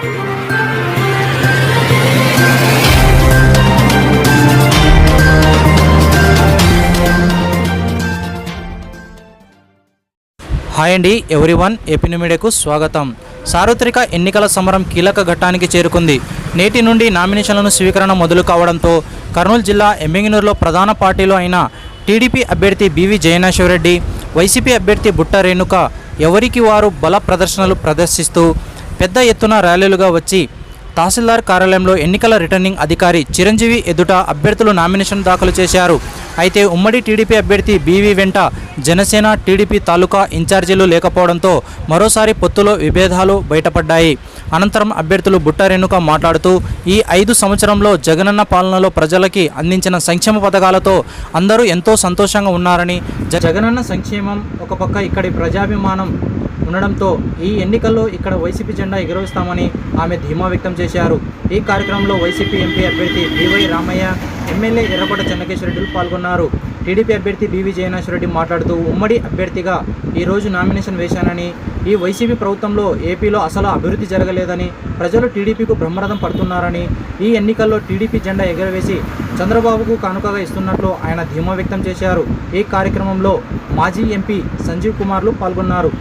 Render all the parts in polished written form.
Hi అండి everyone, AP మీడియాకు స్వాగతం. సార్వత్రిక ఎన్నికల సమరం కీలక ఘట్టానికి చేరుకుంది. నేటి నుండి నామినేషన్లను స్వీకరణ మొదలు కావడంతో కర్నూలు జిల్లా ఎమ్మిగనూరులో ప్రధాన పార్టీలు అయిన టీడీపీ అభ్యర్థి బివి జయనాశ్వరరెడ్డి, వైసీపీ అభ్యర్థి బుట్ట రేణుక ఎవరికి వారు బల ప్రదర్శనలు ప్రదర్శిస్తూ పెద్ద ఎత్తున ర్యాలీలుగా వచ్చి తహసీల్దార్ కార్యాలయంలో ఎన్నికల రిటర్నింగ్ అధికారి చిరంజీవి ఎదుట అభ్యర్థులు నామినేషన్ దాఖలు చేశారు. అయితే ఉమ్మడి టీడీపీ అభ్యర్థి బీవీ వెంట జనసేన టీడీపీ తాలూకా ఇన్ఛార్జీలు లేకపోవడంతో మరోసారి పొత్తులో విభేదాలు బయటపడ్డాయి. అనంతరం అభ్యర్థులు బుట్ట రేణుక మాట్లాడుతూ ఈ 5 సంవత్సరంలో జగనన్న పాలనలో ప్రజలకి అందించిన సంక్షేమ పథకాలతో అందరూ ఎంతో సంతోషంగా ఉన్నారని, జగనన్న సంక్షేమం ఒక పక్క ఇక్కడి ప్రజాభిమానం ఉండడంతో ఈ ఎన్నికల్లో ఇక్కడ వైసీపీ జెండా ఎగురవేస్తామని ఆమె ధీమా వ్యక్తం చేశారు. ఈ కార్యక్రమంలో వైసీపీ ఎంపీ అభ్యర్థి బివై రామయ్య, ఎమ్మెల్యే ఎర్రకోట చెన్నకేశ్వరరెడ్డిలు పాల్గొన్నారు. టీడీపీ అభ్యర్థి బివి జయనాశ్వరరెడ్డి మాట్లాడుతూ ఉమ్మడి అభ్యర్థిగా ఈరోజు నామినేషన్ వేశానని, ఈ వైసీపీ ప్రభుత్వంలో ఏపీలో అసలు అభివృద్ధి జరగలేదని, ప్రజలు టీడీపీకు బ్రహ్మరథం పడుతున్నారని, ఈ ఎన్నికల్లో టీడీపీ జెండా ఎగరవేసి చంద్రబాబుకు కానుకగా ఇస్తున్నట్లు ఆయన ధీమా వ్యక్తం చేశారు. ఈ కార్యక్రమంలో మాజీ ఎంపీ సంజీవ్ కుమార్లు పాల్గొన్నారు.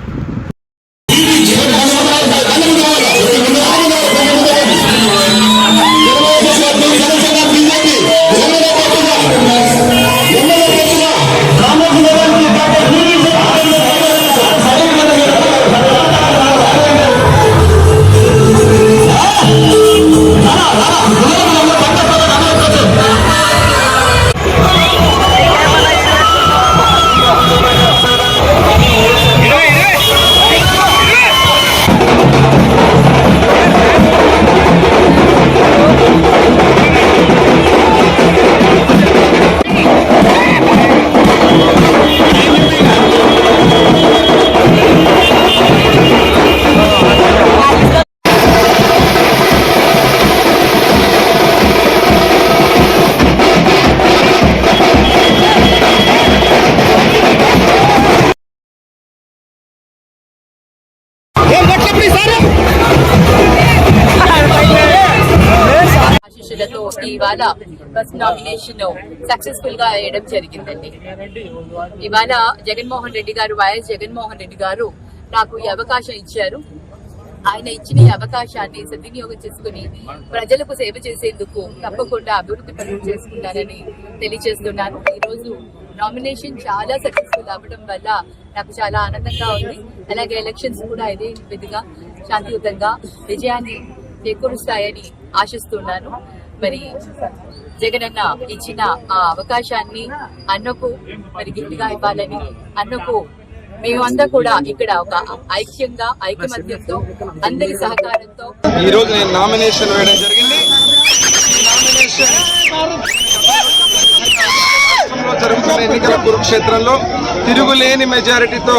ఆశీస్సులతో ఇవాళ ఫస్ట్ నామినేషన్ సక్సెస్ఫుల్ గా వేయడం జరిగిందండి. ఇవాళ జగన్మోహన్ రెడ్డి గారు, వైఎస్ జగన్మోహన్ రెడ్డి గారు నాకు ఈ అవకాశం ఇచ్చారు. ఆయన ఇచ్చిన ఈ అవకాశాన్ని సద్వినియోగం చేసుకుని ప్రజలకు సేవ చేసేందుకు తప్పకుండా అభివృద్ధి పనులు చేసుకుంటారని తెలియజేస్తున్నాను. ఈ రోజు నామినేషన్ చాలా సక్సెస్ఫుల్ అవ్వడం వల్ల నాకు చాలా ఆనందంగా ఉంది. అలాగే ఎలక్షన్స్ కూడా ఇదే విధిగా శాంతియుతంగా విజయాన్ని చేకూరుస్తాయని ఆశిస్తున్నాను. మరి జగనన్న ఇచ్చిన ఆ అవకాశాన్ని అన్నకు మరి గట్టిగా ఇవ్వాలని, అన్నకు మేమంతా కూడా ఇక్కడ ఒక ఐక్యంగా ఐకమత్యంతో అందరి సహకారంతో ఈ రోజు నేను నామినేషన్ వేయడం జరిగింది. జరుగుతున్న ఎన్నికల కురుక్షేత్రంలో తిరుగులేని మెజారిటీతో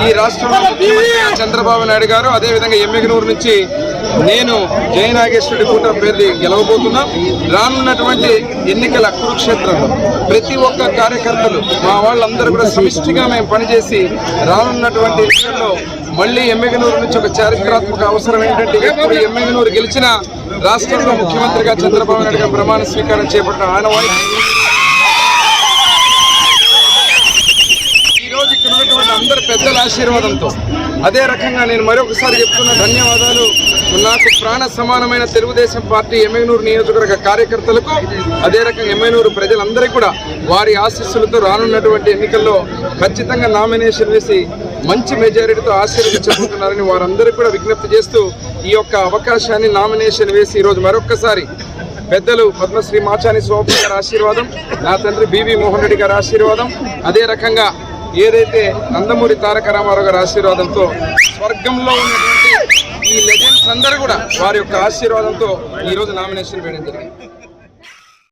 ఈ రాష్ట్రంలో ముఖ్యమంత్రి చంద్రబాబు నాయుడు గారు, అదేవిధంగా ఎమ్మిగనూరు నుంచి నేను జయనాగేశ్వరుడి కూట పేరు గెలవబోతున్నాం. రానున్నటువంటి ఎన్నికల కురుక్షేత్రంలో ప్రతి ఒక్క కార్యకర్తలు మా వాళ్ళందరూ కూడా సమిష్టిగా మేము పనిచేసి రానున్నటువంటి ఎన్నికల్లో మళ్లీ ఎమ్మిగనూరు నుంచి ఒక చారిత్రాత్మక అవసరం ఏంటంటే, ఎప్పుడు ఎమ్మిగనూరు గెలిచిన రాష్ట్రంలో ముఖ్యమంత్రిగా చంద్రబాబు నాయుడు గారు ప్రమాణ స్వీకారం చేపట్టిన ఆనవాయి ఈరోజు ఇక్కడ ఉన్నటువంటి అందరి పెద్దల ఆశీర్వాదంతో, అదే రకంగా నేను మరొకసారి చెప్తున్న ధన్యవాదాలు నాకు ప్రాణ సమానమైన తెలుగుదేశం పార్టీ ఎమ్మిగనూరు నియోజకవర్గ కార్యకర్తలకు, అదే రకంగా ఎమ్మిగనూరు ప్రజలందరికీ కూడా వారి ఆశీస్సులతో రానున్నటువంటి ఎన్నికల్లో ఖచ్చితంగా నామినేషన్ వేసి మంచి మెజారిటీతో ఆశీర్వదించబోతున్నారని వారందరికీ కూడా విజ్ఞప్తి చేస్తూ ఈ యొక్క అవకాశాన్ని నామినేషన్ వేసి ఈరోజు మరొక్కసారి పెద్దలు పద్మశ్రీ మాచాని సోమప్ప గారి ఆశీర్వాదం, నా తండ్రి బివి మోహన్ రెడ్డి గారి ఆశీర్వాదం, అదే రకంగా ఏదైతే నందమూరి తారక రామారావు గారి ఆశీర్వాదంతో స్వర్గంలో ఉన్నటువంటి ఈ లెజెండ్స్ అందరూ కూడా వారి యొక్క ఆశీర్వాదంతో ఈరోజు నామినేషన్ వేయడం జరిగింది.